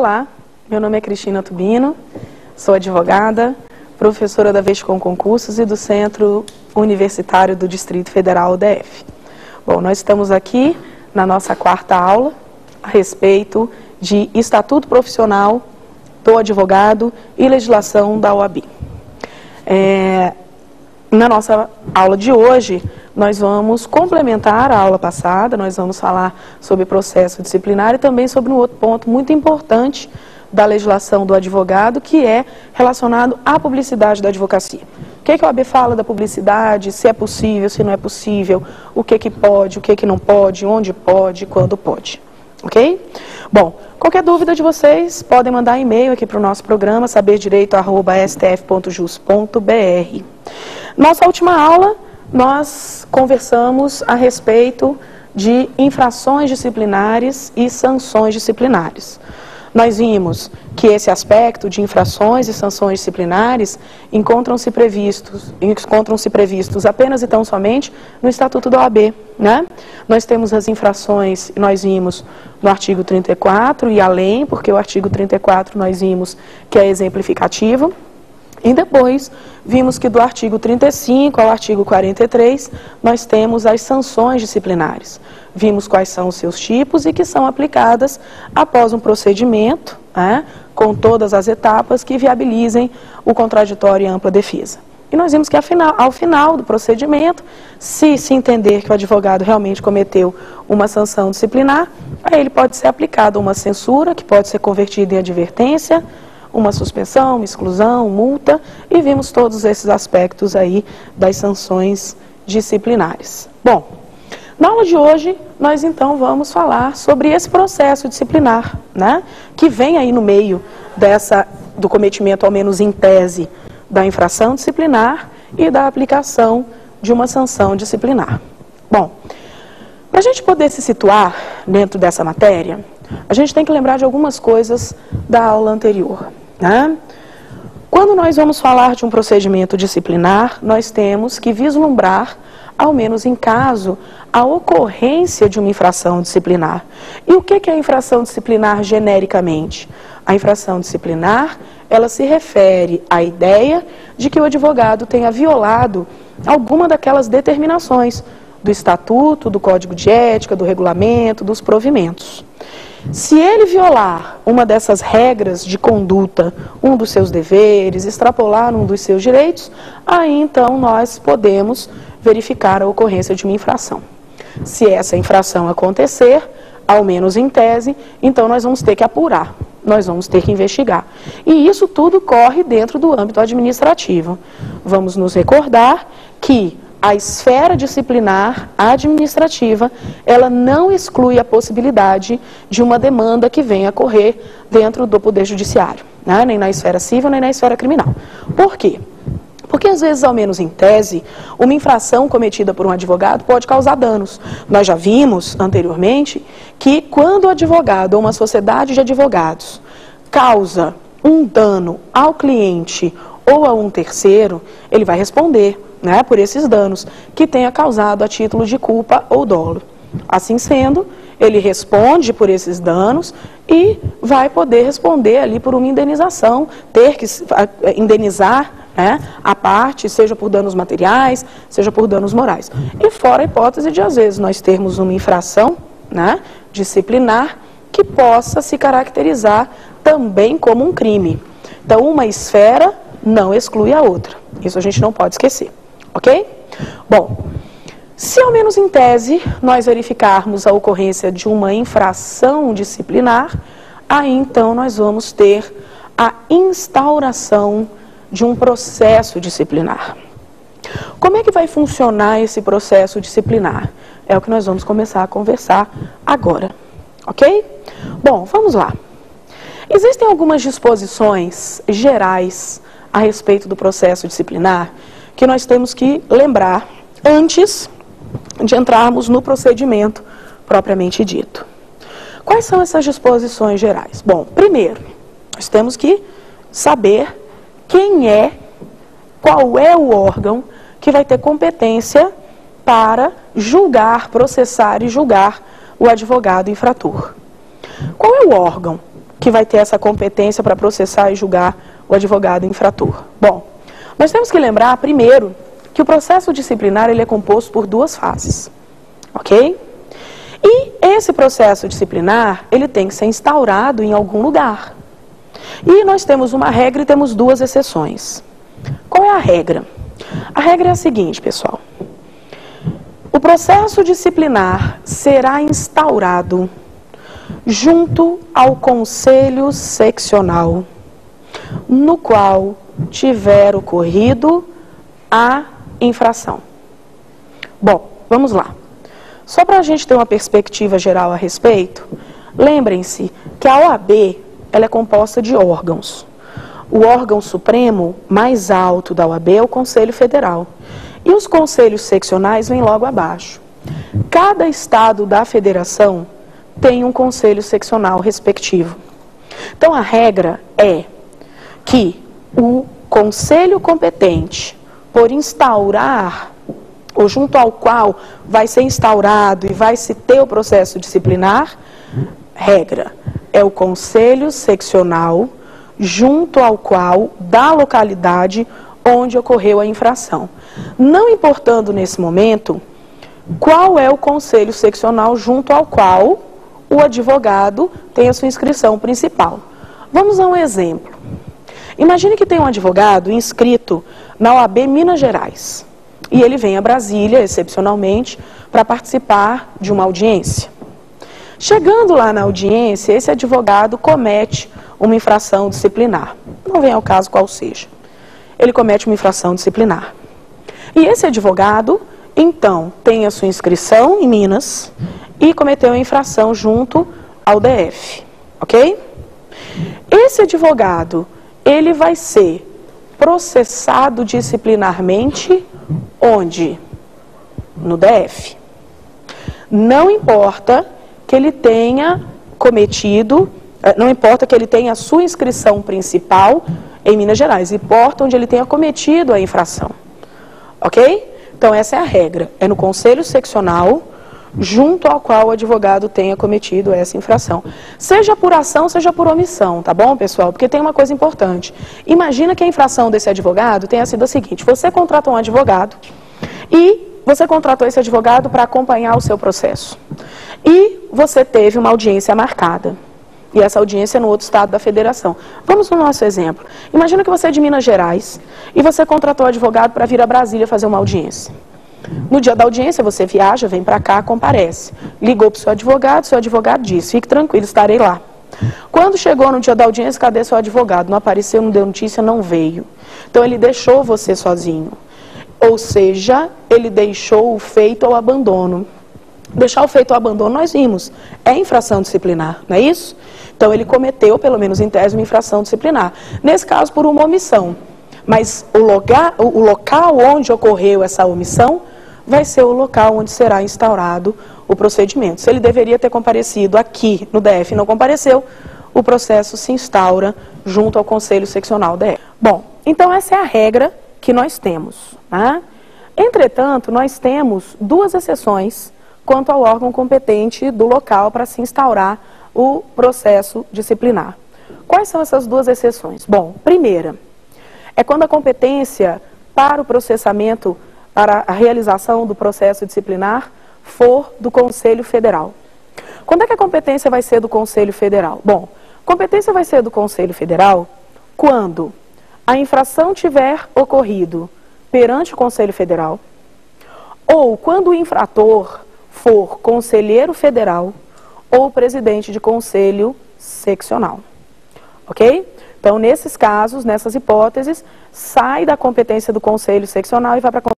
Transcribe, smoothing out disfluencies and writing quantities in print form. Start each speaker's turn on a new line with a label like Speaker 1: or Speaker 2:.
Speaker 1: Olá, meu nome é Cristina Tubino, sou advogada, professora da Vescom Concursos e do Centro Universitário do Distrito Federal, DF. Bom, nós estamos aqui na nossa quarta aula a respeito de Estatuto Profissional do Advogado e legislação da OAB. Na nossa aula de hoje, nós vamos complementar a aula passada, nós vamos falar sobre processo disciplinar e também sobre um outro ponto muito importante da legislação do advogado, que é relacionado à publicidade da advocacia. O que a OAB fala da publicidade, se é possível, se não é possível, o que pode, o que não pode, onde pode, quando pode. Ok? Bom, qualquer dúvida de vocês, podem mandar e-mail aqui para o nosso programa, saberdireito@stf.jus.br. Nossa última aula, nós conversamos a respeito de infrações disciplinares e sanções disciplinares. Nós vimos que esse aspecto de infrações e sanções disciplinares encontram-se previstos apenas e tão somente no Estatuto da OAB, né? Nós temos as infrações, nós vimos no artigo 34 e além, porque o artigo 34 nós vimos que é exemplificativo. E depois, vimos que do artigo 35 ao artigo 43, nós temos as sanções disciplinares. Vimos quais são os seus tipos e que são aplicadas após um procedimento, né, com todas as etapas que viabilizem o contraditório e ampla defesa. E nós vimos que ao final do procedimento, se entender que o advogado realmente cometeu uma sanção disciplinar, a ele pode ser aplicada uma censura, que pode ser convertida em advertência, uma suspensão, uma exclusão, multa, e vimos todos esses aspectos aí das sanções disciplinares. Bom, na aula de hoje, nós então vamos falar sobre esse processo disciplinar, né, que vem aí no meio do cometimento, ao menos em tese, da infração disciplinar e da aplicação de uma sanção disciplinar. Bom, para a gente poder se situar dentro dessa matéria, a gente tem que lembrar de algumas coisas da aula anterior, né? Quando nós vamos falar de um procedimento disciplinar, nós temos que vislumbrar, ao menos em caso, a ocorrência de uma infração disciplinar. E o que é a infração disciplinar genericamente? A infração disciplinar, ela se refere à ideia de que o advogado tenha violado alguma daquelas determinações do Estatuto, do Código de Ética, do Regulamento, dos provimentos. Se ele violar uma dessas regras de conduta, um dos seus deveres, extrapolar um dos seus direitos, aí então nós podemos verificar a ocorrência de uma infração. Se essa infração acontecer, ao menos em tese, então nós vamos ter que apurar, nós vamos ter que investigar. E isso tudo corre dentro do âmbito administrativo. Vamos nos recordar que a esfera disciplinar administrativa, ela não exclui a possibilidade de uma demanda que venha a correr dentro do Poder Judiciário, né? Nem na esfera civil, nem na esfera criminal. Por quê? Porque, às vezes, ao menos em tese, uma infração cometida por um advogado pode causar danos. Nós já vimos anteriormente que quando o advogado ou uma sociedade de advogados causa um dano ao cliente ou a um terceiro, ele vai responder, né, por esses danos que tenha causado a título de culpa ou dolo. Assim sendo, ele responde por esses danos e vai poder responder ali por uma indenização, ter que indenizar, né, a parte, seja por danos materiais, seja por danos morais. E fora a hipótese de, às vezes, nós termos uma infração, né, disciplinar que possa se caracterizar também como um crime. Então, uma esfera não exclui a outra. Isso a gente não pode esquecer. Ok? Bom, se ao menos em tese nós verificarmos a ocorrência de uma infração disciplinar, aí então nós vamos ter a instauração de um processo disciplinar. Como é que vai funcionar esse processo disciplinar? É o que nós vamos começar a conversar agora. Ok? Bom, vamos lá. Existem algumas disposições gerais a respeito do processo disciplinar que nós temos que lembrar antes de entrarmos no procedimento propriamente dito. Quais são essas disposições gerais? Bom, primeiro, nós temos que saber qual é o órgão que vai ter competência para julgar, processar e julgar o advogado infrator. Qual é o órgão que vai ter essa competência para processar e julgar o advogado infrator? Bom, nós temos que lembrar, primeiro, que o processo disciplinar ele é composto por duas fases, ok? E esse processo disciplinar, ele tem que ser instaurado em algum lugar. E nós temos uma regra e temos duas exceções. Qual é a regra? A regra é a seguinte, pessoal. O processo disciplinar será instaurado junto ao conselho seccional, no qual tiver ocorrido a infração. Bom, vamos lá. Só para a gente ter uma perspectiva geral a respeito, lembrem-se que a OAB ela é composta de órgãos. O órgão supremo mais alto da OAB é o Conselho Federal. E os conselhos seccionais vêm logo abaixo. Cada estado da federação tem um conselho seccional respectivo. Então a regra é que o conselho competente, por instaurar, ou junto ao qual vai ser instaurado e vai se ter o processo disciplinar, regra, é o conselho seccional junto ao qual da localidade onde ocorreu a infração. Não importando nesse momento qual é o conselho seccional junto ao qual o advogado tem a sua inscrição principal. Vamos a um exemplo. Imagine que tem um advogado inscrito na OAB Minas Gerais e ele vem a Brasília, excepcionalmente, para participar de uma audiência. Chegando lá na audiência, esse advogado comete uma infração disciplinar. Não vem ao caso qual seja. Ele comete uma infração disciplinar. E esse advogado, então, tem a sua inscrição em Minas e cometeu a infração junto ao DF. Ok? Esse advogado, ele vai ser processado disciplinarmente onde? No DF. Não importa que ele tenha cometido, não importa que ele tenha a sua inscrição principal em Minas Gerais, importa onde ele tenha cometido a infração. Ok? Então essa é a regra, é no conselho seccional junto ao qual o advogado tenha cometido essa infração. Seja por ação, seja por omissão, tá bom, pessoal? Porque tem uma coisa importante. Imagina que a infração desse advogado tenha sido a seguinte: você contratou um advogado e você contratou esse advogado para acompanhar o seu processo. E você teve uma audiência marcada. E essa audiência é no outro estado da federação. Vamos no nosso exemplo. Imagina que você é de Minas Gerais e você contratou um advogado para vir a Brasília fazer uma audiência. No dia da audiência, você viaja, vem para cá, comparece. Ligou para o seu advogado disse: fique tranquilo, estarei lá. Quando chegou no dia da audiência, cadê seu advogado? Não apareceu, não deu notícia, não veio. Então ele deixou você sozinho. Ou seja, ele deixou o feito ao abandono. Deixar o feito ao abandono, nós vimos, é infração disciplinar, não é isso? Então ele cometeu, pelo menos em tese, uma infração disciplinar. Nesse caso, por uma omissão. Mas o local onde ocorreu essa omissão vai ser o local onde será instaurado o procedimento. Se ele deveria ter comparecido aqui no DF e não compareceu, o processo se instaura junto ao Conselho Seccional DF. Bom, então essa é a regra que nós temos. Né? Entretanto, nós temos duas exceções quanto ao órgão competente do local para se instaurar o processo disciplinar. Quais são essas duas exceções? Bom, primeira, é quando a competência para o processamento, para a realização do processo disciplinar, for do Conselho Federal. Quando é que a competência vai ser do Conselho Federal? Bom, a competência vai ser do Conselho Federal quando a infração tiver ocorrido perante o Conselho Federal ou quando o infrator for conselheiro federal ou presidente de conselho seccional. Ok? Então, nesses casos, nessas hipóteses, sai da competência do conselho seccional e vai para a